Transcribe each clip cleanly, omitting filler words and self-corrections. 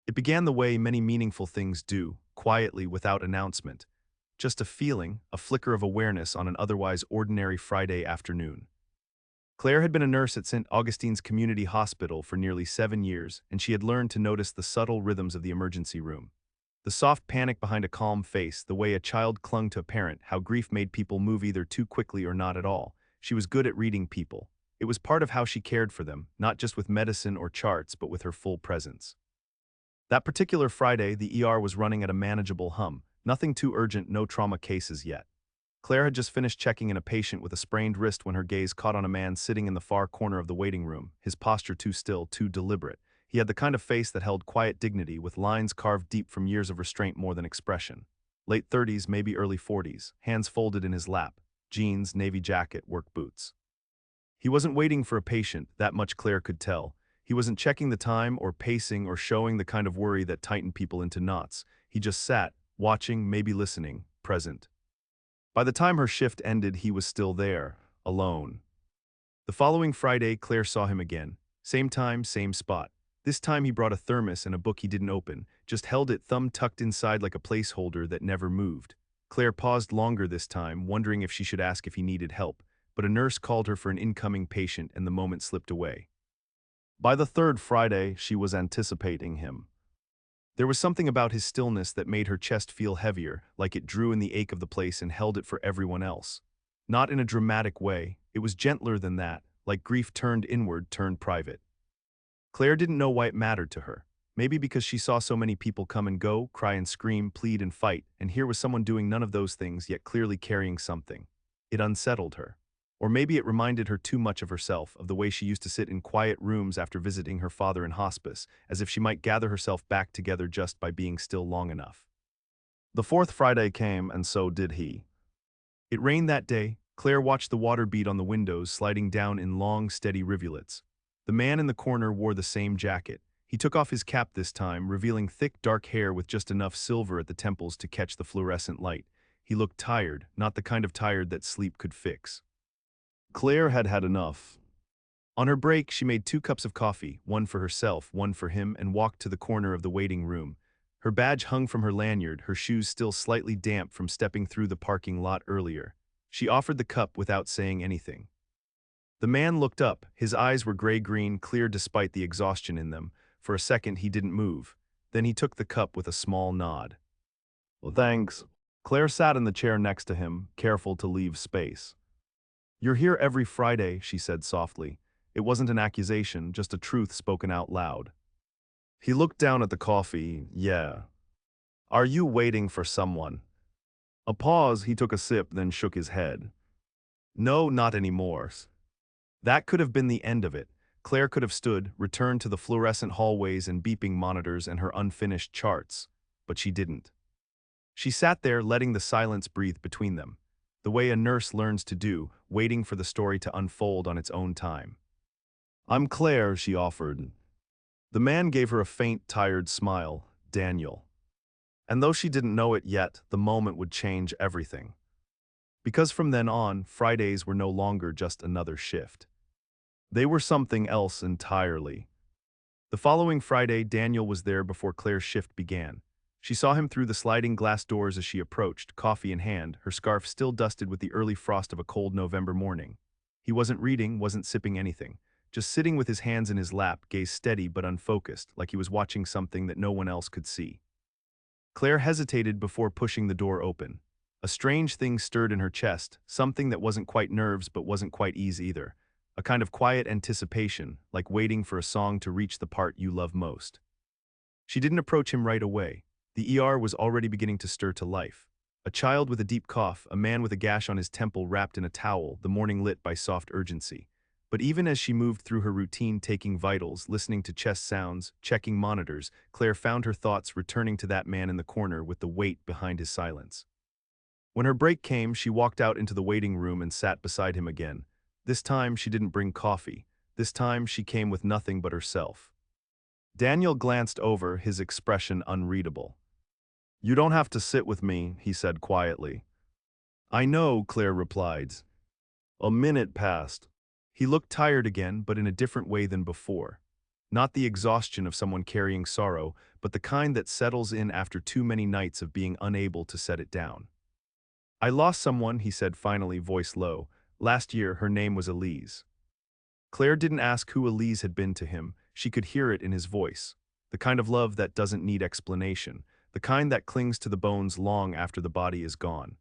It began the way many meaningful things do, quietly without announcement. Just a feeling, a flicker of awareness on an otherwise ordinary Friday afternoon. Claire had been a nurse at St. Augustine's Community Hospital for nearly 7 years, and she had learned to notice the subtle rhythms of the emergency room. The soft panic behind a calm face, the way a child clung to a parent, how grief made people move either too quickly or not at all. She was good at reading people. It was part of how she cared for them, not just with medicine or charts, but with her full presence. That particular Friday, the ER was running at a manageable hum. Nothing too urgent, no trauma cases yet. Claire had just finished checking in a patient with a sprained wrist when her gaze caught on a man sitting in the far corner of the waiting room, his posture too still, too deliberate. He had the kind of face that held quiet dignity, with lines carved deep from years of restraint more than expression. Late 30s, maybe early 40s, hands folded in his lap, jeans, navy jacket, work boots. He wasn't waiting for a patient, that much Claire could tell. He wasn't checking the time or pacing or showing the kind of worry that tightened people into knots. He just sat, watching, maybe listening, present. By the time her shift ended, he was still there, alone. The following Friday, Claire saw him again. Same time, same spot. This time he brought a thermos and a book he didn't open, just held it thumb tucked inside like a placeholder that never moved. Claire paused longer this time, wondering if she should ask if he needed help, but a nurse called her for an incoming patient and the moment slipped away. By the third Friday, she was anticipating him. There was something about his stillness that made her chest feel heavier, like it drew in the ache of the place and held it for everyone else. Not in a dramatic way, it was gentler than that, like grief turned inward, turned private. Claire didn't know why it mattered to her. Maybe because she saw so many people come and go, cry and scream, plead and fight, and here was someone doing none of those things yet clearly carrying something. It unsettled her. Or maybe it reminded her too much of herself, of the way she used to sit in quiet rooms after visiting her father in hospice, as if she might gather herself back together just by being still long enough. The fourth Friday came, and so did he. It rained that day. Claire watched the water bead on the windows sliding down in long, steady rivulets. The man in the corner wore the same jacket. He took off his cap this time, revealing thick, dark hair with just enough silver at the temples to catch the fluorescent light. He looked tired, not the kind of tired that sleep could fix. Claire had had enough. On her break, she made 2 cups of coffee, one for herself, one for him, and walked to the corner of the waiting room. Her badge hung from her lanyard, her shoes still slightly damp from stepping through the parking lot earlier. She offered the cup without saying anything. The man looked up. His eyes were gray-green, clear despite the exhaustion in them. For a second, he didn't move. Then he took the cup with a small nod. "Well, thanks." Claire sat in the chair next to him, careful to leave space. "You're here every Friday," she said softly. It wasn't an accusation, just a truth spoken out loud. He looked down at the coffee. "Yeah. Are you waiting for someone?" A pause, he took a sip, then shook his head. "No, not anymore." That could have been the end of it. Claire could have stood, returned to the fluorescent hallways and beeping monitors and her unfinished charts. But she didn't. She sat there, letting the silence breathe between them, the way a nurse learns to do, waiting for the story to unfold on its own time. "I'm Claire," she offered. The man gave her a faint, tired smile. Daniel. And though she didn't know it yet, the moment would change everything. Because from then on, Fridays were no longer just another shift. They were something else entirely. The following Friday, Daniel was there before Claire's shift began. She saw him through the sliding glass doors as she approached, coffee in hand, her scarf still dusted with the early frost of a cold November morning. He wasn't reading, wasn't sipping anything. Just sitting with his hands in his lap, gaze steady but unfocused, like he was watching something that no one else could see. Claire hesitated before pushing the door open. A strange thing stirred in her chest, something that wasn't quite nerves but wasn't quite ease either. A kind of quiet anticipation, like waiting for a song to reach the part you love most. She didn't approach him right away. The ER was already beginning to stir to life. A child with a deep cough, a man with a gash on his temple wrapped in a towel, the morning lit by soft urgency. But even as she moved through her routine taking vitals, listening to chest sounds, checking monitors, Claire found her thoughts returning to that man in the corner with the weight behind his silence. When her break came, she walked out into the waiting room and sat beside him again. This time, she didn't bring coffee. This time, she came with nothing but herself. Daniel glanced over, his expression unreadable. "You don't have to sit with me," he said quietly. "I know," Claire replied. A minute passed. He looked tired again, but in a different way than before. Not the exhaustion of someone carrying sorrow, but the kind that settles in after too many nights of being unable to set it down. I lost someone, he said finally, voice low. Last year, her name was Elise. Claire didn't ask who Elise had been to him, she could hear it in his voice. The kind of love that doesn't need explanation, the kind that clings to the bones long after the body is gone.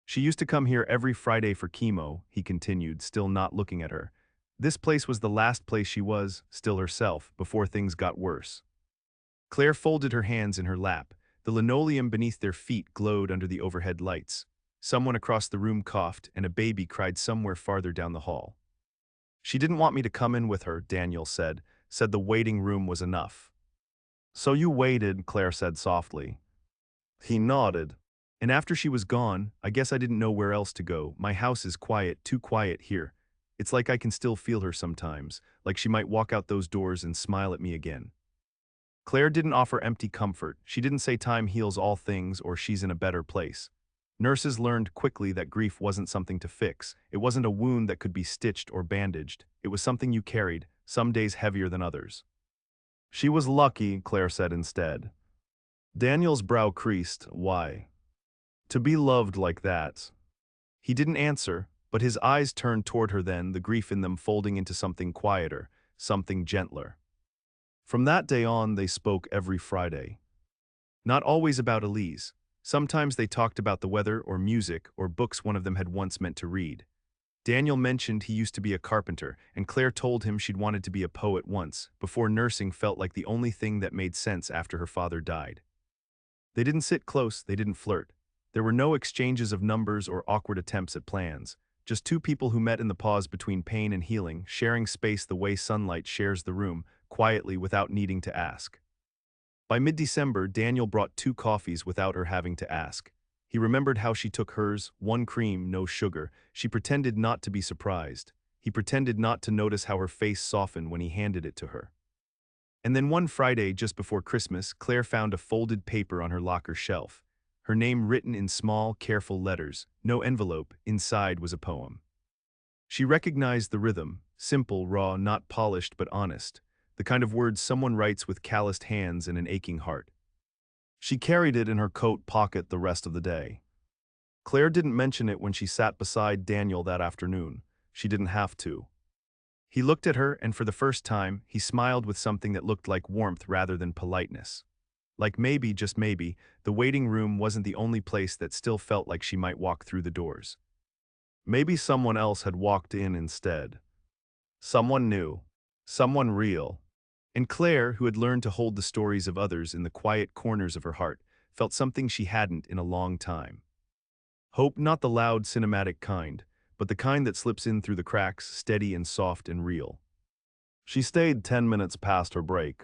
She used to come here every Friday for chemo, he continued, still not looking at her. This place was the last place she was, still herself, before things got worse. Claire folded her hands in her lap. The linoleum beneath their feet glowed under the overhead lights. Someone across the room coughed, and a baby cried somewhere farther down the hall. She didn't want me to come in with her, Daniel said the waiting room was enough. So you waited, Claire said softly. He nodded. And after she was gone, I guess I didn't know where else to go. My house is quiet, too quiet here. It's like I can still feel her sometimes, like she might walk out those doors and smile at me again. Claire didn't offer empty comfort. She didn't say time heals all things or she's in a better place. Nurses learned quickly that grief wasn't something to fix. It wasn't a wound that could be stitched or bandaged. It was something you carried, some days heavier than others. She was lucky, Claire said instead. Daniel's brow creased. Why? To be loved like that. He didn't answer, but his eyes turned toward her then, the grief in them folding into something quieter, something gentler. From that day on, they spoke every Friday. Not always about Elise. Sometimes they talked about the weather or music or books one of them had once meant to read. Daniel mentioned he used to be a carpenter, and Claire told him she'd wanted to be a poet once, before nursing felt like the only thing that made sense after her father died. They didn't sit close, they didn't flirt. There were no exchanges of numbers or awkward attempts at plans, just two people who met in the pause between pain and healing, sharing space the way sunlight shares the room, quietly without needing to ask. By mid-December, Daniel brought 2 coffees without her having to ask. He remembered how she took hers, 1 cream, no sugar. She pretended not to be surprised. He pretended not to notice how her face softened when he handed it to her. And then one Friday, just before Christmas, Claire found a folded paper on her locker shelf. Her name written in small, careful letters, no envelope, inside was a poem. She recognized the rhythm, simple, raw, not polished but honest, the kind of words someone writes with calloused hands and an aching heart. She carried it in her coat pocket the rest of the day. Claire didn't mention it when she sat beside Daniel that afternoon. She didn't have to. He looked at her, and for the first time, he smiled with something that looked like warmth rather than politeness. Like maybe, just maybe, the waiting room wasn't the only place that still felt like she might walk through the doors. Maybe someone else had walked in instead. Someone new. Someone real. And Claire, who had learned to hold the stories of others in the quiet corners of her heart, felt something she hadn't in a long time. Hope, not the loud, cinematic kind, but the kind that slips in through the cracks, steady and soft and real. She stayed 10 minutes past her break.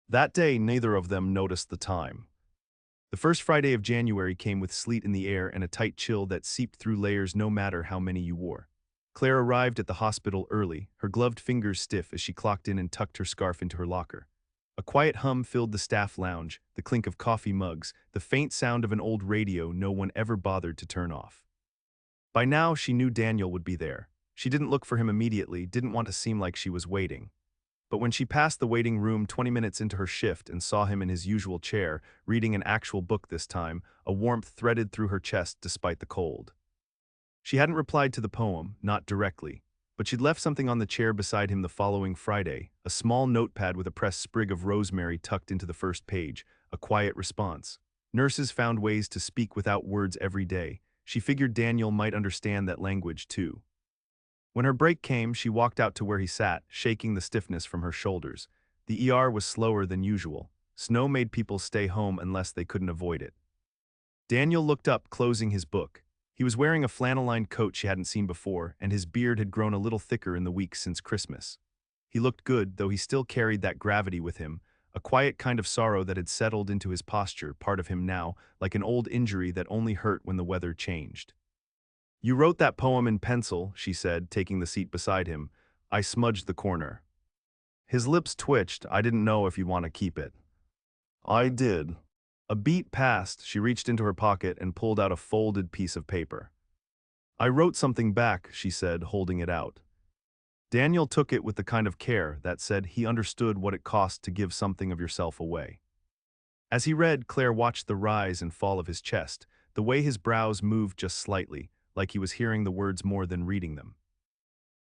That day, neither of them noticed the time. The first Friday of January came with sleet in the air and a tight chill that seeped through layers no matter how many you wore. Claire arrived at the hospital early, her gloved fingers stiff as she clocked in and tucked her scarf into her locker. A quiet hum filled the staff lounge, the clink of coffee mugs, the faint sound of an old radio no one ever bothered to turn off. By now, she knew Daniel would be there. She didn't look for him immediately, didn't want to seem like she was waiting. But when she passed the waiting room 20 minutes into her shift and saw him in his usual chair, reading an actual book this time, a warmth threaded through her chest despite the cold. She hadn't replied to the poem, not directly, but she'd left something on the chair beside him the following Friday, a small notepad with a pressed sprig of rosemary tucked into the first page, a quiet response. Nurses found ways to speak without words every day. She figured Daniel might understand that language too. When her break came, she walked out to where he sat, shaking the stiffness from her shoulders. The ER was slower than usual. Snow made people stay home unless they couldn't avoid it. Daniel looked up, closing his book. He was wearing a flannel-lined coat she hadn't seen before, and his beard had grown a little thicker in the weeks since Christmas. He looked good, though he still carried that gravity with him, a quiet kind of sorrow that had settled into his posture, part of him now, like an old injury that only hurt when the weather changed. "You wrote that poem in pencil," she said, taking the seat beside him. "I smudged the corner." His lips twitched. "I didn't know if you'd want to keep it." "I did." A beat passed. She reached into her pocket and pulled out a folded piece of paper. "I wrote something back," she said, holding it out. Daniel took it with the kind of care that said he understood what it cost to give something of yourself away. As he read, Claire watched the rise and fall of his chest, the way his brows moved just slightly, like he was hearing the words more than reading them.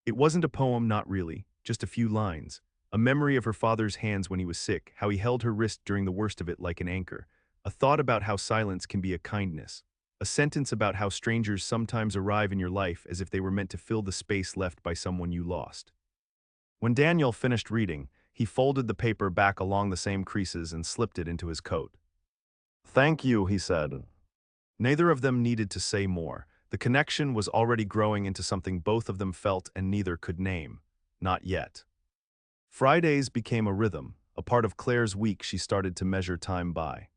It wasn't a poem, not really, just a few lines. A memory of her father's hands when he was sick, how he held her wrist during the worst of it like an anchor. A thought about how silence can be a kindness. A sentence about how strangers sometimes arrive in your life as if they were meant to fill the space left by someone you lost. When Daniel finished reading, he folded the paper back along the same creases and slipped it into his coat. "Thank you," he said. Neither of them needed to say more. The connection was already growing into something both of them felt and neither could name. Not yet. Fridays became a rhythm, a part of Claire's week she started to measure time by.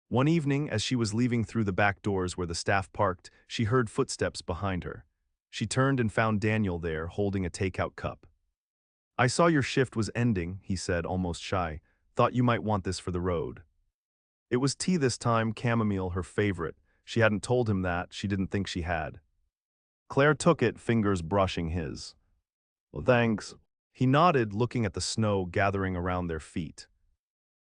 One evening, as she was leaving through the back doors where the staff parked, she heard footsteps behind her. She turned and found Daniel there, holding a takeout cup. "I saw your shift was ending," he said, almost shy. "Thought you might want this for the road." It was tea this time, chamomile, her favorite. She hadn't told him that, she didn't think she had. Claire took it, fingers brushing his. "Well, thanks." He nodded, looking at the snow gathering around their feet.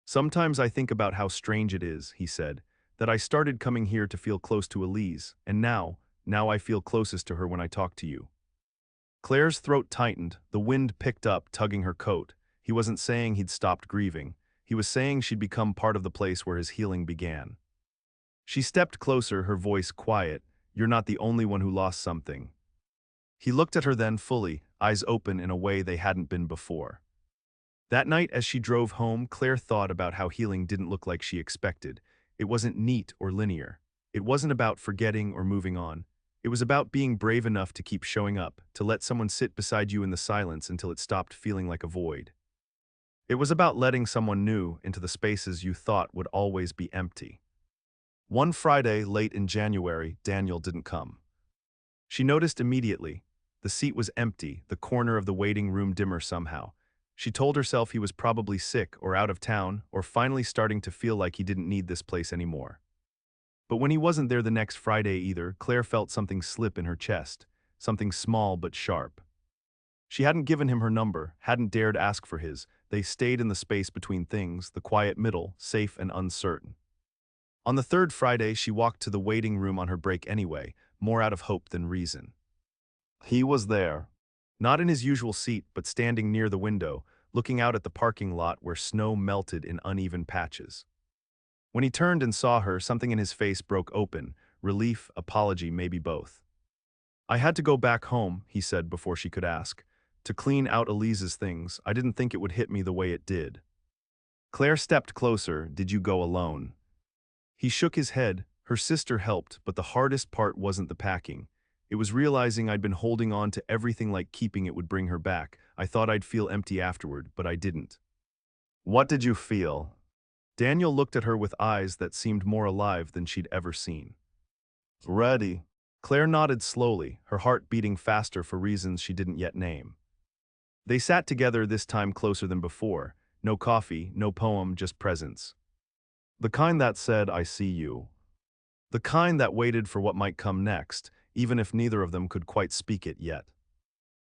"Sometimes I think about how strange it is," he said, "that I started coming here to feel close to Elise, and now I feel closest to her when I talk to you." Claire's throat tightened, the wind picked up, tugging her coat. He wasn't saying he'd stopped grieving. He was saying she'd become part of the place where his healing began. She stepped closer, her voice quiet. "You're not the only one who lost something." He looked at her then fully, eyes open in a way they hadn't been before. That night as she drove home, Claire thought about how healing didn't look like she expected. It wasn't neat or linear. It wasn't about forgetting or moving on. It was about being brave enough to keep showing up, to let someone sit beside you in the silence until it stopped feeling like a void. It was about letting someone new into the spaces you thought would always be empty. One Friday, late in January, Daniel didn't come. She noticed immediately. The seat was empty, the corner of the waiting room dimmer somehow. She told herself he was probably sick or out of town or finally starting to feel like he didn't need this place anymore. But when he wasn't there the next Friday either, Claire felt something slip in her chest, something small but sharp. She hadn't given him her number, hadn't dared ask for his. They stayed in the space between things, the quiet middle, safe and uncertain. On the third Friday, she walked to the waiting room on her break anyway, more out of hope than reason. He was there. Not in his usual seat, but standing near the window, looking out at the parking lot where snow melted in uneven patches. When he turned and saw her, something in his face broke open, relief, apology, maybe both. "I had to go back home," he said before she could ask, "to clean out Elise's things. I didn't think it would hit me the way it did." Claire stepped closer. "Did you go alone?" He shook his head. Her sister helped, but the hardest part wasn't the packing. It was realizing I'd been holding on to everything like keeping it would bring her back. I thought I'd feel empty afterward, but I didn't. "What did you feel?" Daniel looked at her with eyes that seemed more alive than she'd ever seen. "Ready." Claire nodded slowly, her heart beating faster for reasons she didn't yet name. They sat together, this time closer than before. No coffee, no poem, just presence. The kind that said, "I see you." The kind that waited for what might come next, even if neither of them could quite speak it yet.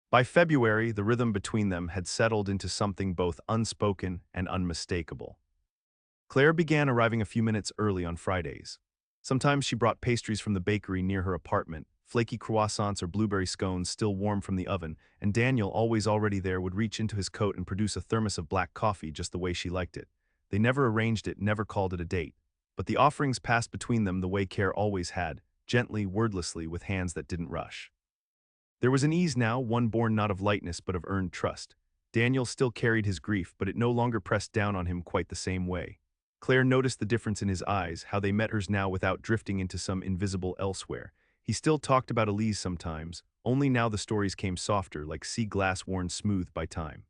By February, the rhythm between them had settled into something both unspoken and unmistakable. Claire began arriving a few minutes early on Fridays. Sometimes she brought pastries from the bakery near her apartment, flaky croissants or blueberry scones still warm from the oven, and Daniel, always already there, would reach into his coat and produce a thermos of black coffee just the way she liked it. They never arranged it, never called it a date. But the offerings passed between them the way care always had, gently, wordlessly, with hands that didn't rush. There was an ease now, one born not of lightness but of earned trust. Daniel still carried his grief, but it no longer pressed down on him quite the same way. Claire noticed the difference in his eyes, how they met hers now without drifting into some invisible elsewhere. He still talked about Elise sometimes, only now the stories came softer, like sea glass worn smooth by time.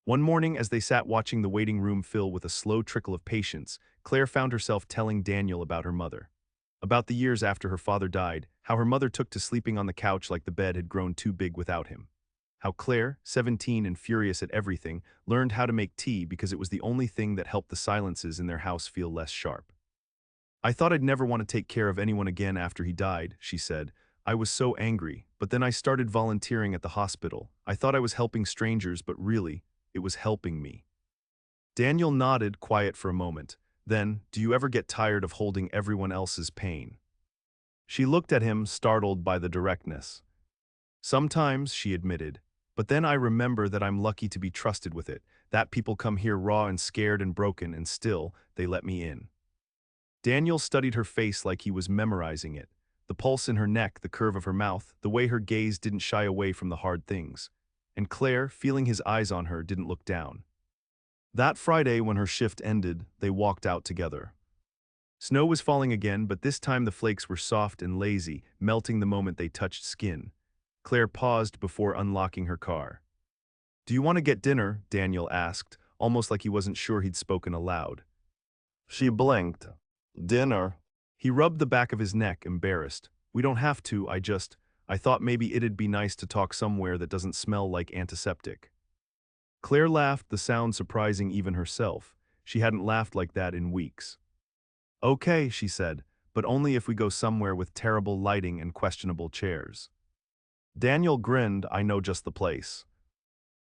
One morning, as they sat watching the waiting room fill with a slow trickle of patients, Claire found herself telling Daniel about her mother. About the years after her father died, how her mother took to sleeping on the couch like the bed had grown too big without him. How Claire, 17 and furious at everything, learned how to make tea because it was the only thing that helped the silences in their house feel less sharp. "I thought I'd never want to take care of anyone again after he died," she said. I was so angry, but then I started volunteering at the hospital. I thought I was helping strangers, but really, it was helping me. Daniel nodded, quiet for a moment. Then, do you ever get tired of holding everyone else's pain? She looked at him, startled by the directness. Sometimes, she admitted, but then I remember that I'm lucky to be trusted with it, that people come here raw and scared and broken, and still, they let me in. Daniel studied her face like he was memorizing it. The pulse in her neck, the curve of her mouth, the way her gaze didn't shy away from the hard things. And Claire, feeling his eyes on her, didn't look down. That Friday, when her shift ended, they walked out together. Snow was falling again, but this time the flakes were soft and lazy, melting the moment they touched skin. Claire paused before unlocking her car. "Do you want to get dinner?" Daniel asked, almost like he wasn't sure he'd spoken aloud. She blinked. "Dinner?" He rubbed the back of his neck, embarrassed. "We don't have to, I thought maybe it'd be nice to talk somewhere that doesn't smell like antiseptic." Claire laughed, the sound surprising even herself. She hadn't laughed like that in weeks. "Okay," she said, "but only if we go somewhere with terrible lighting and questionable chairs." Daniel grinned. "I know just the place."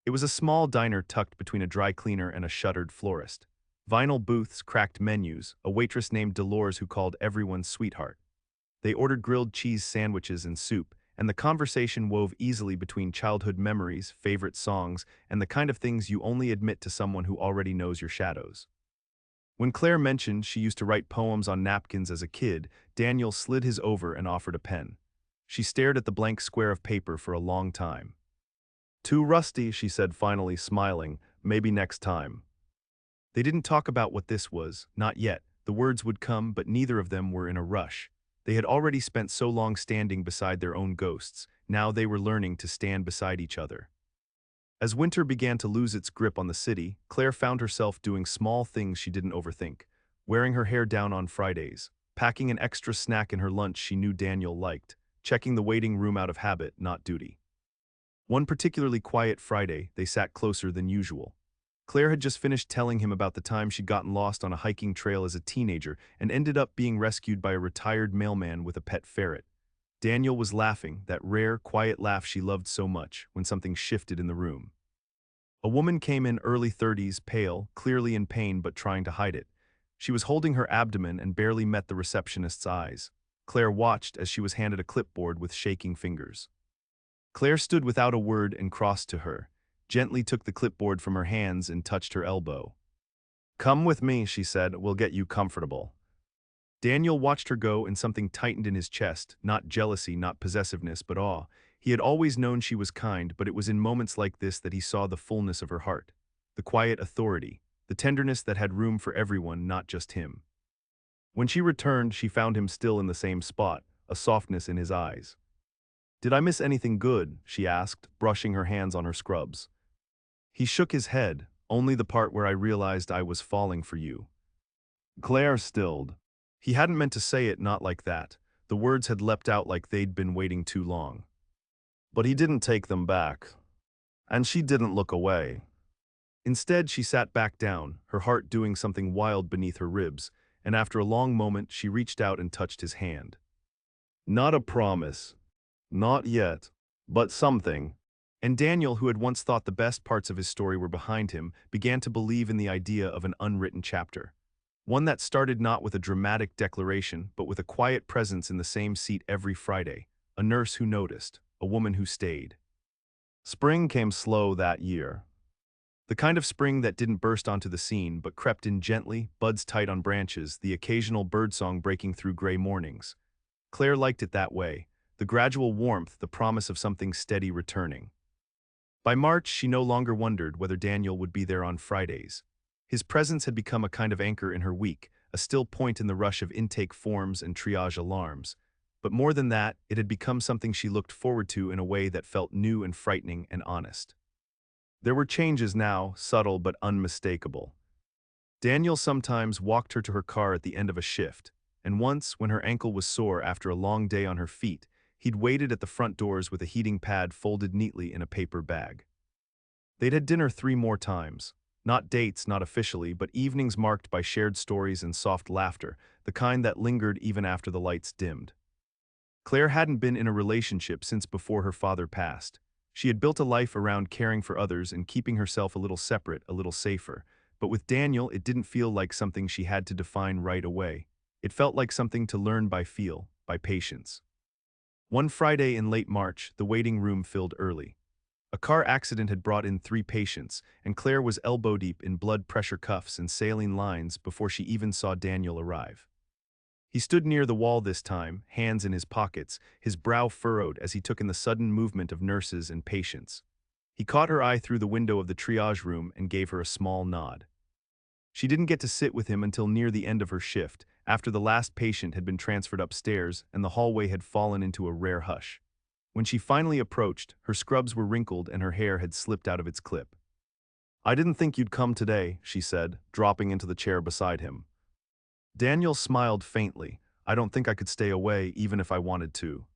It was a small diner tucked between a dry cleaner and a shuttered florist. Vinyl booths, cracked menus, a waitress named Dolores who called everyone sweetheart. They ordered grilled cheese sandwiches and soup, and the conversation wove easily between childhood memories, favorite songs, and the kind of things you only admit to someone who already knows your shadows. When Claire mentioned she used to write poems on napkins as a kid, Daniel slid his over and offered a pen. She stared at the blank square of paper for a long time. "Too rusty," she said, finally, smiling. "Maybe next time." They didn't talk about what this was, not yet. The words would come, but neither of them were in a rush. They had already spent so long standing beside their own ghosts. Now they were learning to stand beside each other. As winter began to lose its grip on the city, Claire found herself doing small things she didn't overthink. Wearing her hair down on Fridays, packing an extra snack in her lunch she knew Daniel liked, checking the waiting room out of habit, not duty. One particularly quiet Friday, they sat closer than usual. Claire had just finished telling him about the time she'd gotten lost on a hiking trail as a teenager and ended up being rescued by a retired mailman with a pet ferret. Daniel was laughing, that rare, quiet laugh she loved so much, when something shifted in the room. A woman came in, early 30s, pale, clearly in pain but trying to hide it. She was holding her abdomen and barely met the receptionist's eyes. Claire watched as she was handed a clipboard with shaking fingers. Claire stood without a word and crossed to her, gently took the clipboard from her hands and touched her elbow. "Come with me," she said, "we'll get you comfortable." Daniel watched her go and something tightened in his chest, not jealousy, not possessiveness, but awe. He had always known she was kind, but it was in moments like this that he saw the fullness of her heart. The quiet authority, the tenderness that had room for everyone, not just him. When she returned, she found him still in the same spot, a softness in his eyes. "Did I miss anything good?" she asked, brushing her hands on her scrubs. He shook his head, "Only the part where I realized I was falling for you." Claire stilled. He hadn't meant to say it, not like that. The words had leapt out like they'd been waiting too long. But he didn't take them back. And she didn't look away. Instead, she sat back down, her heart doing something wild beneath her ribs, and after a long moment, she reached out and touched his hand. "Not a promise. Not yet. But something." And Daniel, who had once thought the best parts of his story were behind him, began to believe in the idea of an unwritten chapter. One that started not with a dramatic declaration, but with a quiet presence in the same seat every Friday, a nurse who noticed, a woman who stayed. Spring came slow that year. The kind of spring that didn't burst onto the scene but crept in gently, buds tight on branches, the occasional birdsong breaking through gray mornings. Claire liked it that way, the gradual warmth, the promise of something steady returning. By March, she no longer wondered whether Daniel would be there on Fridays. His presence had become a kind of anchor in her week, a still point in the rush of intake forms and triage alarms. But more than that, it had become something she looked forward to in a way that felt new and frightening and honest. There were changes now, subtle but unmistakable. Daniel sometimes walked her to her car at the end of a shift, and once, when her ankle was sore after a long day on her feet, he'd waited at the front doors with a heating pad folded neatly in a paper bag. They'd had dinner 3 more times. Not dates, not officially, but evenings marked by shared stories and soft laughter, the kind that lingered even after the lights dimmed. Claire hadn't been in a relationship since before her father passed. She had built a life around caring for others and keeping herself a little separate, a little safer. But with Daniel, it didn't feel like something she had to define right away. It felt like something to learn by feel, by patience. One Friday in late March, the waiting room filled early. A car accident had brought in 3 patients, and Claire was elbow-deep in blood pressure cuffs and saline lines before she even saw Daniel arrive. He stood near the wall this time, hands in his pockets, his brow furrowed as he took in the sudden movement of nurses and patients. He caught her eye through the window of the triage room and gave her a small nod. She didn't get to sit with him until near the end of her shift, after the last patient had been transferred upstairs and the hallway had fallen into a rare hush. When she finally approached, her scrubs were wrinkled and her hair had slipped out of its clip. "I didn't think you'd come today," she said, dropping into the chair beside him. Daniel smiled faintly. "I don't think I could stay away even if I wanted to."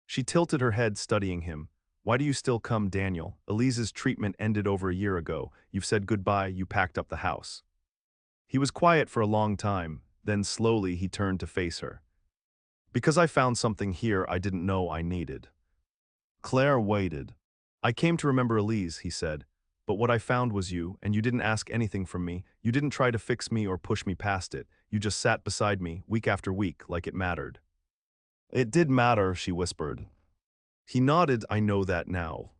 She tilted her head, studying him. "Why do you still come, Daniel? Elise's treatment ended over a year ago. You've said goodbye, you packed up the house." He was quiet for a long time, then slowly he turned to face her. "Because I found something here I didn't know I needed." Claire waited. "I came to remember Elise," he said. "But what I found was you, and you didn't ask anything from me. You didn't try to fix me or push me past it. You just sat beside me, week after week, like it mattered." "It did matter," she whispered. He nodded. "I know that now."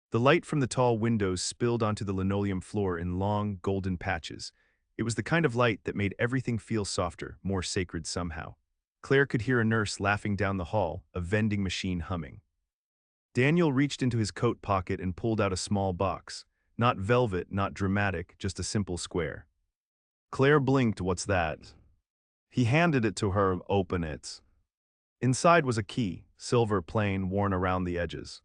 The light from the tall windows spilled onto the linoleum floor in long, golden patches. It was the kind of light that made everything feel softer, more sacred somehow. Claire could hear a nurse laughing down the hall, a vending machine humming. Daniel reached into his coat pocket and pulled out a small box. Not velvet, not dramatic, just a simple square. Claire blinked. "What's that?" He handed it to her. "Open it." Inside was a key, silver, plain, worn around the edges.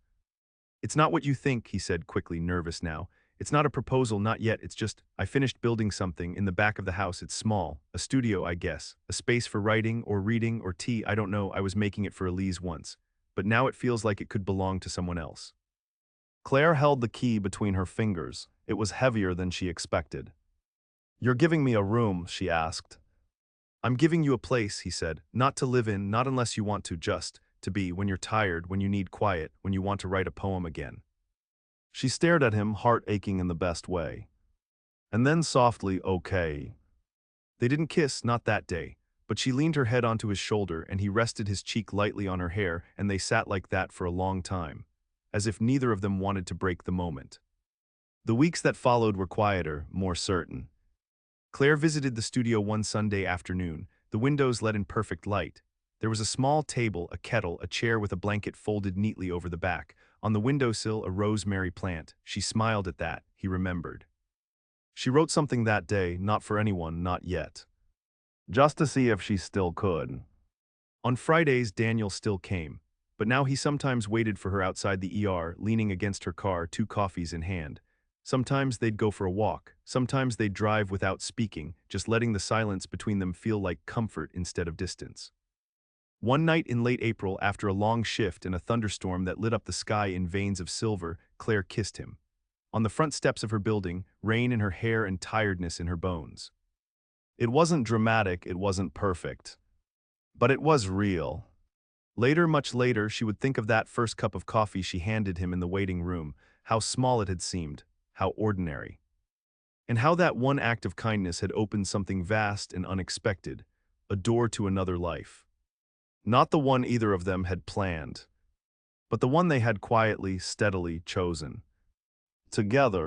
"It's not what you think," he said quickly, nervous now. "It's not a proposal, not yet. It's just, I finished building something in the back of the house. It's small. A studio, I guess. A space for writing or reading or tea. I don't know. I was making it for Elise once. But now it feels like it could belong to someone else." Claire held the key between her fingers. It was heavier than she expected. "You're giving me a room?" she asked. "I'm giving you a place," he said. "Not to live in, not unless you want to, just to be, when you're tired, when you need quiet, when you want to write a poem again." She stared at him, heart aching in the best way. And then softly, "Okay." They didn't kiss, not that day, but she leaned her head onto his shoulder and he rested his cheek lightly on her hair, and they sat like that for a long time, as if neither of them wanted to break the moment. The weeks that followed were quieter, more certain. Claire visited the studio one Sunday afternoon. The windows let in perfect light. There was a small table, a kettle, a chair with a blanket folded neatly over the back. On the windowsill, a rosemary plant. She smiled at that, he remembered. She wrote something that day, not for anyone, not yet. Just to see if she still could. On Fridays, Daniel still came, but now he sometimes waited for her outside the ER, leaning against her car, 2 coffees in hand. Sometimes they'd go for a walk. Sometimes they'd drive without speaking, just letting the silence between them feel like comfort instead of distance. One night in late April, after a long shift and a thunderstorm that lit up the sky in veins of silver, Claire kissed him. On the front steps of her building, rain in her hair and tiredness in her bones. It wasn't dramatic, it wasn't perfect. But it was real. Later, much later, she would think of that first cup of coffee she handed him in the waiting room, how small it had seemed, how ordinary. And how that one act of kindness had opened something vast and unexpected, a door to another life. Not the one either of them had planned, but the one they had quietly, steadily chosen. Together.